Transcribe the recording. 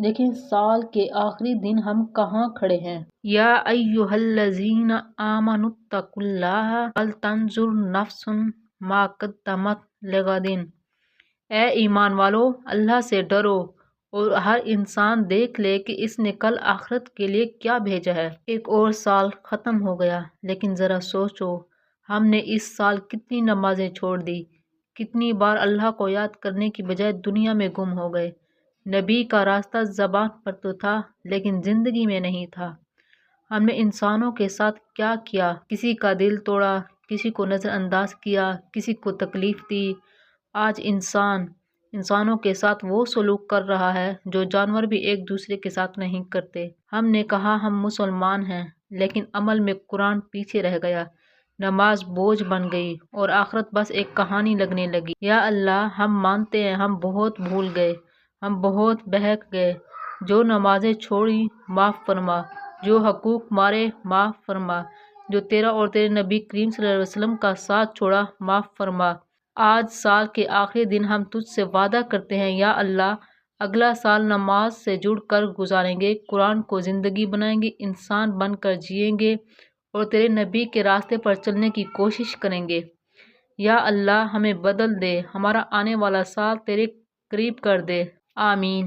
دیکھیں سال کے آخری دن ہم کہاں کھڑے ہیں۔ یا ایھا الذین آمنوا اتقوا اللہ ولتنظر نفس ما قدمت لغد۔ اے ایمان والو، اللہ سے ڈرو اور ہر انسان دیکھ لے کہ اس نے کل آخرت کے لیے کیا بھیجا ہے۔ ایک اور سال ختم ہو گیا، لیکن ذرا سوچو ہم نے اس سال کتنی نمازیں چھوڑ دی، کتنی بار اللہ کو یاد کرنے کی بجائے دنیا میں گم ہو گئے۔ نبی کا راستہ زبان پر تو تھا لیکن زندگی میں نہیں تھا۔ ہم نے انسانوں کے ساتھ کیا کیا، کسی کا دل توڑا، کسی کو نظر انداز کیا، کسی کو تکلیف دی۔ آج انسانوں کے ساتھ وہ سلوک کر رہا ہے جو جانور بھی ایک دوسرے کے ساتھ نہیں کرتے۔ ہم نے کہا ہم مسلمان ہیں، لیکن عمل میں قرآن پیچھے رہ گیا، نماز بوجھ بن گئی اور آخرت بس ایک کہانی لگنے لگی۔ یا اللہ، ہم مانتے ہیں ہم بہت بھول گئے، ہم بہت بہک گئے۔ جو نمازیں چھوڑی معاف فرما، جو حقوق مارے معاف فرما، جو تیرا اور تیرے نبی کریم صلی اللہ علیہ وسلم کا ساتھ چھوڑا معاف فرما۔ آج سال کے آخری دن ہم تجھ سے وعدہ کرتے ہیں یا اللہ، اگلا سال نماز سے جڑ کر گزاریں گے، قرآن کو زندگی بنائیں گے، انسان بن کر جئیں گے اور تیرے نبی کے راستے پر چلنے کی کوشش کریں گے۔ یا اللہ، ہمیں بدل دے، ہمارا آنے والا سال تیرے قریب کر دے، آمین۔